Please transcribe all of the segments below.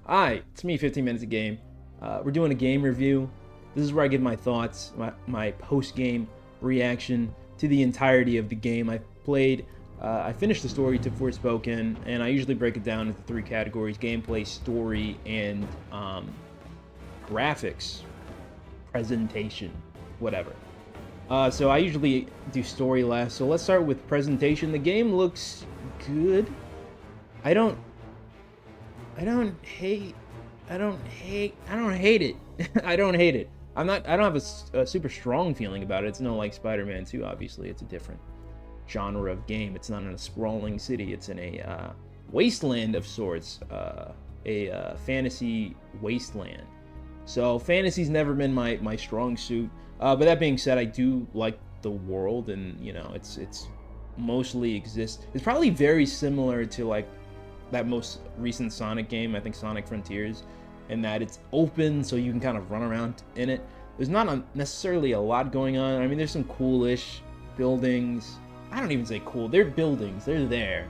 Hi, it's me, 15 Minutes a Game. We're doing a game review. This is where I give my thoughts, my post-game reaction to the entirety of the game I played. I finished the story to Forspoken, and I usually break it down into three categories: gameplay, story, and graphics, presentation, whatever. So I usually do story last, so let's start with presentation. The game looks good. I don't I don't hate. I don't hate. I don't hate it. I don't hate it. I don't have a super strong feeling about it. It's no like Spider-Man 2. Obviously, it's a different genre of game. It's not in a sprawling city. It's in a wasteland of sorts. Fantasy wasteland. So fantasy's never been my strong suit. But that being said, I do like the world, and it's mostly exists. It's probably very similar to like that most recent Sonic game, I think Sonic Frontiers, and that it's open so you can kind of run around in it. There's not necessarily a lot going on. I mean, there's some coolish buildings. I don't even say cool. They're buildings. They're there.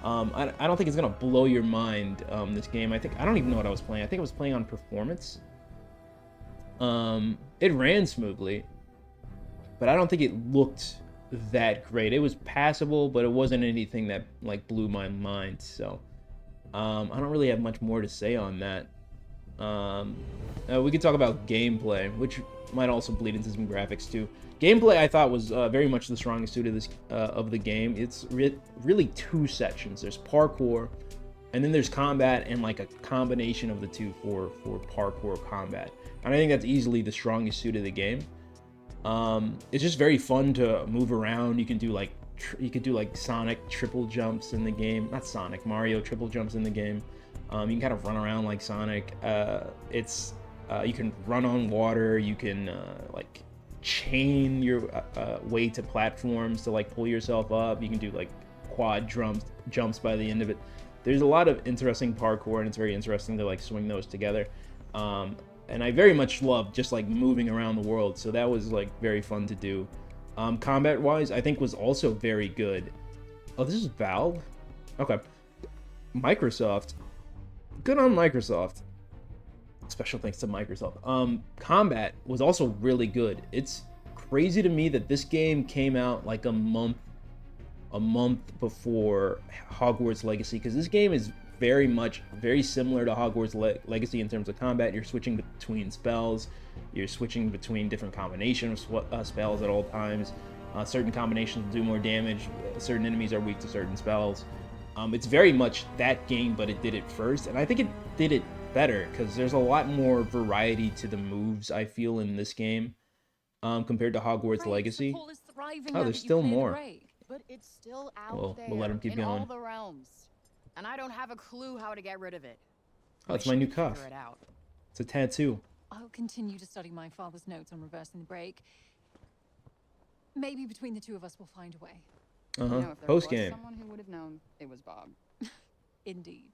I don't think it's gonna blow your mind. This game. I don't even know what I was playing. I think I was playing on performance. It ran smoothly, but I don't think it looked that great. It was passable, but it wasn't anything that like blew my mind. So I don't really have much more to say on that. We could talk about gameplay, which might also bleed into some graphics too. Gameplay I thought was very much the strongest suit of this of the game. It's really two sections. There's parkour, and then there's combat, and like a combination of the two for parkour combat. And I think that's easily the strongest suit of the game. It's just very fun to move around. You can do like Sonic triple jumps in the game. Not Sonic, Mario triple jumps in the game. You can kind of run around like Sonic. You can run on water. You can like chain your way to platforms to like pull yourself up. You can do like quad jumps by the end of it. There's a lot of interesting parkour, and it's very interesting to like swing those together. And I very much love just like moving around the world, so that was like very fun to do. Combat wise, I think was also very good. Oh, this is Valve? Okay. Microsoft. Good on Microsoft. Special thanks to Microsoft. Combat was also really good. It's crazy to me that this game came out like a month before Hogwarts Legacy, because this game is very similar to Hogwarts Legacy in terms of combat. You're switching between spells, you're switching between different combinations of spells at all times. Certain combinations do more damage, certain enemies are weak to certain spells. It's very much that game, but it did it first, and I think it did it better because there's a lot more variety to the moves, I feel, in this game compared to Hogwarts Legacy. Oh, there's still more. But it's still out Well, we'll let him there keep in all going. the realms. And I don't have a clue how to get rid of it. Oh, it's Wish my I new could cuff. figure it out. It's a tattoo. I'll continue to study my father's notes on reversing the break. Maybe between the two of us we'll find a way. You know, if there Post was game. someone who would have known, it was Bob. Indeed.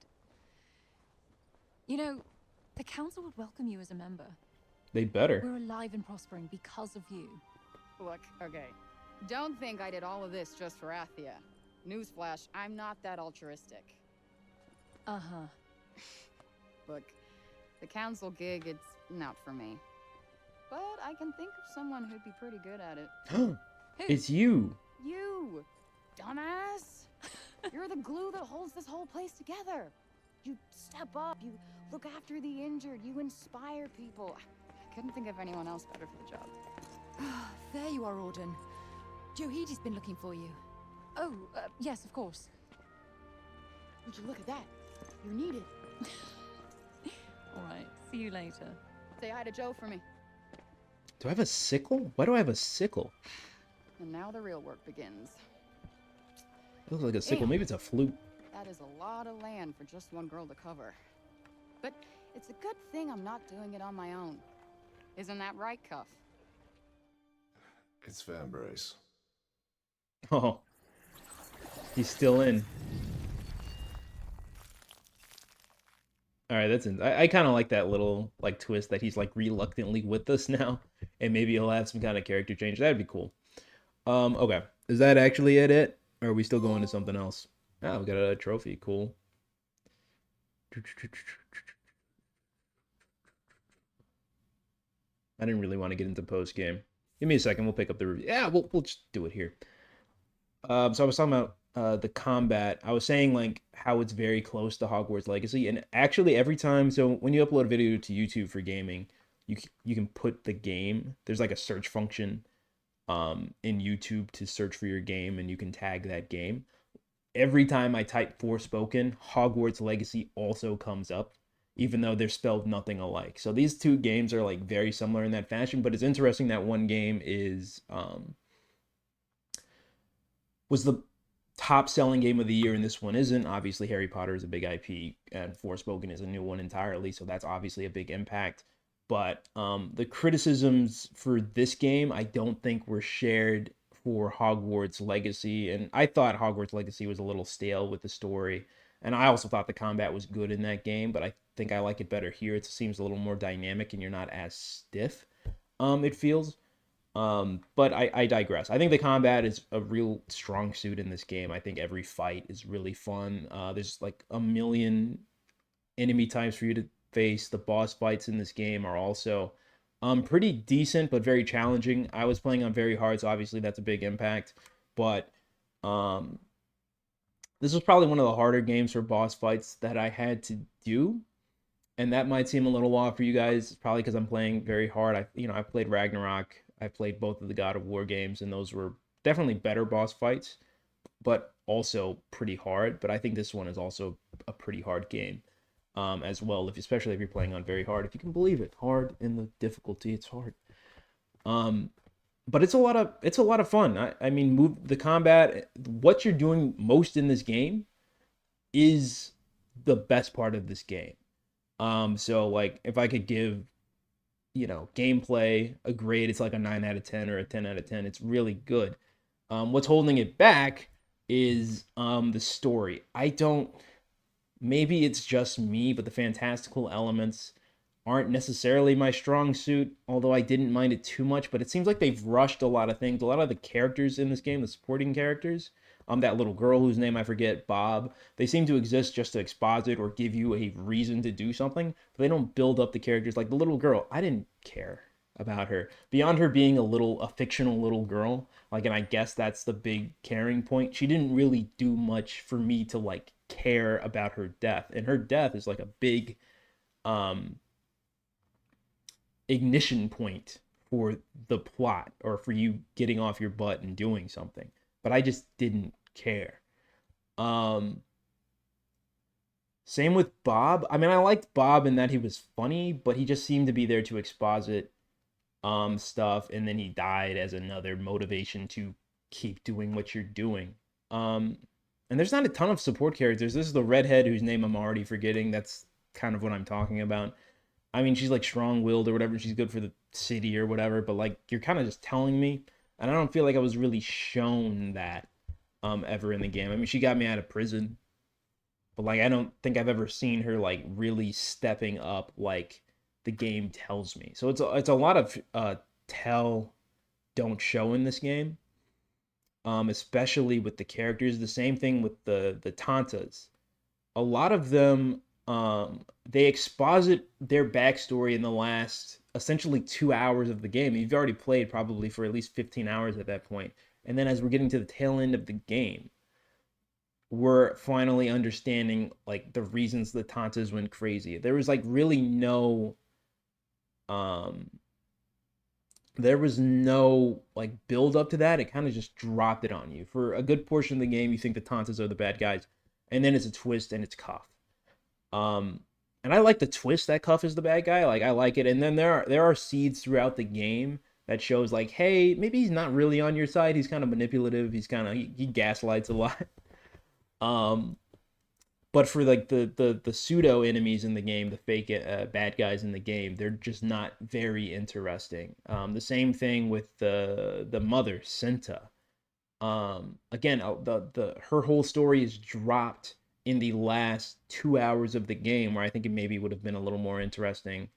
You know, the council would welcome you as a member. They better. We're alive and prospering because of you. Look, okay. Don't think I did all of this just for Athia. Newsflash, I'm not that altruistic. Uh-huh. Look, the council gig, it's not for me. But I can think of someone who'd be pretty good at it. It's you. You! Dumbass! You're the glue that holds this whole place together. You step up, you look after the injured, you inspire people. I couldn't think of anyone else better for the job. There you are, Auden. Johidi's been looking for you. Oh, yes, of course. Would you look at that? You're needed. All right, see you later. Say hi to Joe for me. Do I have a sickle? Why do I have a sickle? And now the real work begins. It looks like a sickle. Damn. Maybe it's a flute. That is a lot of land for just one girl to cover. But it's a good thing I'm not doing it on my own. Isn't that right, Cuff? It's fan brace. Oh. He's still in. Alright, that's in. I kind of like that little like twist that he's like reluctantly with us now. And maybe he'll have some kind of character change. That'd be cool. Okay. Is that actually it? Or are we still going to something else? Oh, we got a trophy. Cool. I didn't really want to get into post game. Give me a second. We'll pick up the review. Yeah, we'll just do it here. So I was talking about the combat. I was saying like how it's very close to Hogwarts Legacy, and actually every time. So when you upload a video to YouTube for gaming, you can put the game. There's like a search function in YouTube to search for your game, and you can tag that game. Every time I type Forspoken, Hogwarts Legacy also comes up, even though they're spelled nothing alike. So these two games are like very similar in that fashion, but it's interesting that one game is was the top selling game of the year, and this one isn't. Obviously, Harry Potter is a big IP, and Forspoken is a new one entirely, so that's obviously a big impact. But the criticisms for this game, I don't think were shared for Hogwarts Legacy, and I thought Hogwarts Legacy was a little stale with the story, and I also thought the combat was good in that game, but I think I like it better here. It seems a little more dynamic, and you're not as stiff. It feels. But I digress. I think the combat is a real strong suit in this game. I think every fight is really fun. There's like a million enemy types for you to face. The boss fights in this game are also pretty decent but very challenging. I was playing on very hard, so obviously that's a big impact. But um, this was probably one of the harder games for boss fights that I had to do. And that might seem a little off for you guys, probably because I'm playing very hard. I played Ragnarok. I played both of the God of War games, and those were definitely better boss fights, but also pretty hard. But I think this one is also a pretty hard game as well, especially if you're playing on very hard. If you can believe it, hard in the difficulty, it's hard. But it's a lot of fun. I mean, the combat, what you're doing most in this game is the best part of this game. So like if I could give, gameplay a grade, it's like a 9 out of 10 or a 10 out of 10. It's really good. What's holding it back is the story. Maybe it's just me, but the fantastical elements aren't necessarily my strong suit, although I didn't mind it too much, but it seems like they've rushed a lot of things. A lot of the characters in this game, the supporting characters, that little girl whose name I forget, Bob, they seem to exist just to exposit or give you a reason to do something, but they don't build up the characters. Like the little girl, I didn't care about her. Beyond her being a fictional little girl, like, and I guess that's the big caring point, she didn't really do much for me to like care about her death. And her death is like a big ignition point for the plot or for you getting off your butt and doing something, but I just didn't care. Same with Bob. I mean, I liked Bob in that he was funny, but he just seemed to be there to exposit stuff, and then he died as another motivation to keep doing what you're doing. And there's not a ton of support characters. This is the redhead whose name I'm already forgetting. That's kind of what I'm talking about. I mean, she's like strong-willed or whatever. She's good for the city or whatever, but like you're kind of just telling me, and I don't feel like I was really shown that ever in the game. I mean, she got me out of prison, but like I don't think I've ever seen her like really stepping up like the game tells me. So it's a lot of tell, don't show in this game. Especially with the characters. The same thing with the Tantas. A lot of them they exposit their backstory in the last essentially 2 hours of the game. You've already played probably for at least 15 hours at that point. And then as we're getting to the tail end of the game, we're finally understanding like the reasons the Tantas went crazy. There was like really no there was no like build up to that. It kind of just dropped it on you. For a good portion of the game, you think the Tantas are the bad guys, and then it's a twist and it's Cuff. And I like the twist that Cuff is the bad guy. Like I like it. And then there are seeds throughout the game that shows like, hey, maybe he's not really on your side. He's kind of manipulative. He gaslights a lot. But for like the pseudo enemies in the game, the fake bad guys in the game, they're just not very interesting. The same thing with the mother, Cinta. Again, her whole story is dropped in the last 2 hours of the game, where I think it maybe would have been a little more interesting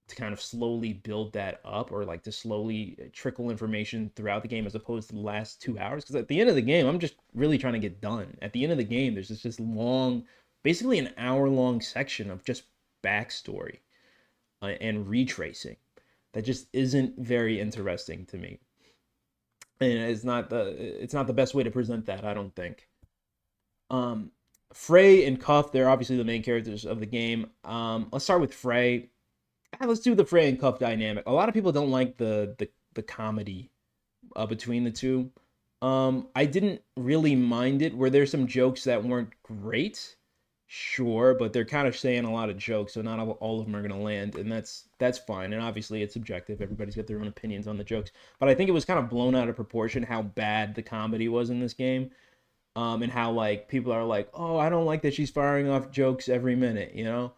to kind of slowly build that up, or like to slowly trickle information throughout the game as opposed to the last 2 hours. Because at the end of the game, I'm just really trying to get done. At the end of the game, there's this long, basically an hour-long section of just backstory and retracing that just isn't very interesting to me. And it's not the best way to present that, I don't think. Frey and Cuff, they're obviously the main characters of the game. Let's start with Frey. Let's do the Frey and Cuff dynamic. A lot of people don't like the comedy between the two. I didn't really mind it. Were there some jokes that weren't great? Sure, but they're kind of saying a lot of jokes, so not all of them are going to land, and that's fine. And obviously, it's subjective. Everybody's got their own opinions on the jokes. But I think it was kind of blown out of proportion how bad the comedy was in this game, and how like people are like, "Oh, I don't like that she's firing off jokes every minute," you know.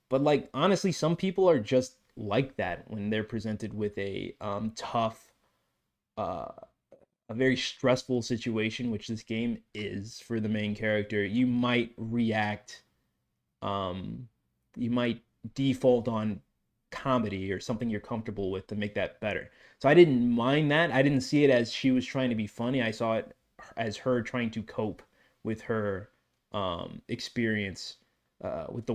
But like honestly, some people are just like that when they're presented with a tough, a very stressful situation, which this game is for the main character. You might react, you might default on comedy or something you're comfortable with to make that better. So I didn't mind that. I didn't see it as she was trying to be funny. I saw it as her trying to cope with her experience with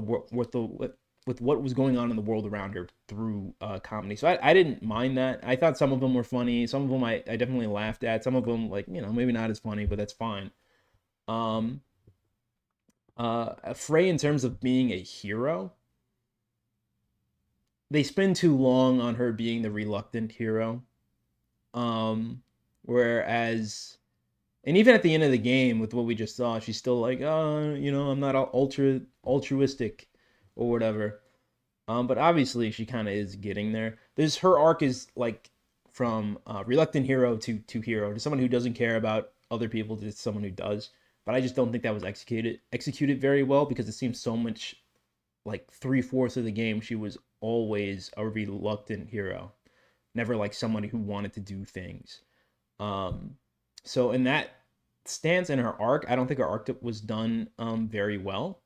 what was going on in the world around her through comedy. So I didn't mind that. I thought some of them were funny. Some of them I definitely laughed at. Some of them, like, you know, maybe not as funny, but that's fine. Frey, in terms of being a hero, they spend too long on her being the reluctant hero. Whereas, and even at the end of the game with what we just saw, she's still like, oh, you know, I'm not altruistic or whatever. But obviously she kind of is getting there. Her arc is like from reluctant hero to hero, to someone who doesn't care about other people to someone who does. But I just don't think that was executed very well, because it seems so much like 3/4 of the game she was always a reluctant hero, never like somebody who wanted to do things. So in that stance in her arc, I don't think her arc was done very well.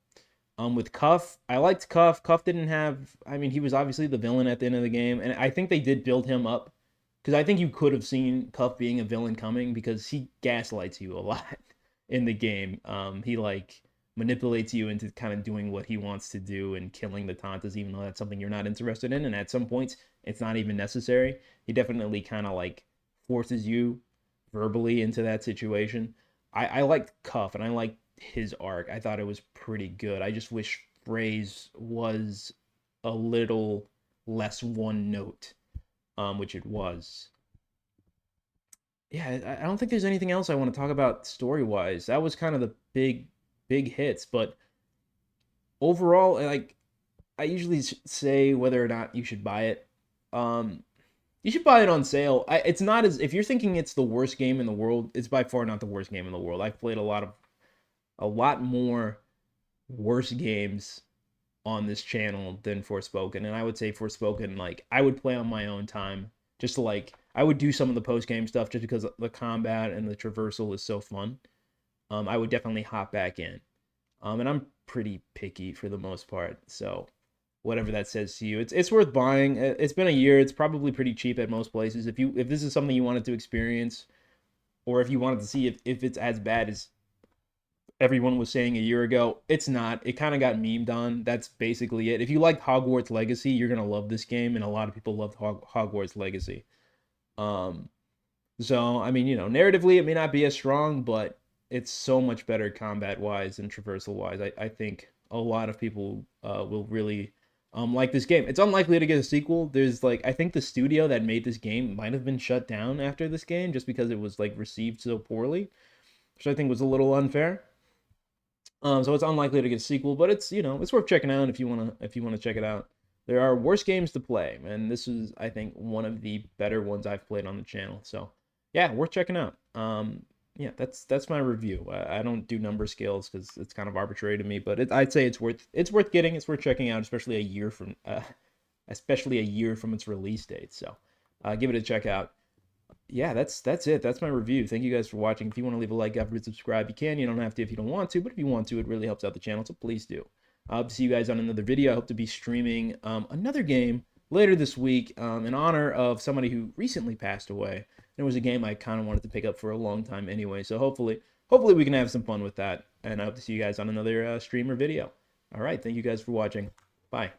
With Cuff, I liked Cuff. Cuff didn't have, I mean, he was obviously the villain at the end of the game, and I think they did build him up, because I think you could have seen Cuff being a villain coming, because he gaslights you a lot in the game. He like manipulates you into kind of doing what he wants to do and killing the Tantas, even though that's something you're not interested in, and at some points it's not even necessary. He definitely kind of like forces you verbally into that situation. I liked Cuff, and I liked his arc. I thought it was pretty good. I just wish Frey's was a little less one note, which it was. Yeah, I don't think there's anything else I want to talk about story wise. That was kind of the big hits, but overall, like, I usually say whether or not you should buy it. You should buy it on sale. It's not as, if you're thinking it's the worst game in the world, it's by far not the worst game in the world. I've played a lot more worse games on this channel than Forspoken, and I would say Forspoken, like, I would play on my own time, just to, like, I would do some of the post-game stuff just because the combat and the traversal is so fun. I would definitely hop back in. And I'm pretty picky for the most part, so whatever that says to you, it's worth buying. It's been a year. It's probably pretty cheap at most places. If this is something you wanted to experience, or if you wanted to see if it's as bad as everyone was saying a year ago, it's not. It kind of got memed on. That's basically it. If you liked Hogwarts Legacy, you're gonna love this game, and a lot of people loved Hogwarts Legacy. So I mean, you know, narratively it may not be as strong, but it's so much better combat wise and traversal wise. I think a lot of people will really like this game. It's unlikely to get a sequel. There's like, I think the studio that made this game might have been shut down after this game, just because it was like received so poorly, which I think was a little unfair. So it's unlikely to get a sequel, but it's, you know, it's worth checking out if you wanna check it out. There are worse games to play, and this is, I think, one of the better ones I've played on the channel. So yeah, worth checking out. Yeah, that's my review. I don't do number scales because it's kind of arbitrary to me, but I'd say it's worth getting. It's worth checking out, especially a year from its release date. So give it a check out. Yeah, that's it. That's my review. Thank you guys for watching. If you want to leave a like, after subscribe, you can. You don't have to if you don't want to, but if you want to, it really helps out the channel, so please do. I hope to see you guys on another video. I hope to be streaming another game later this week in honor of somebody who recently passed away. It was a game I kind of wanted to pick up for a long time anyway, so hopefully we can have some fun with that, and I hope to see you guys on another stream or video. All right, thank you guys for watching. Bye.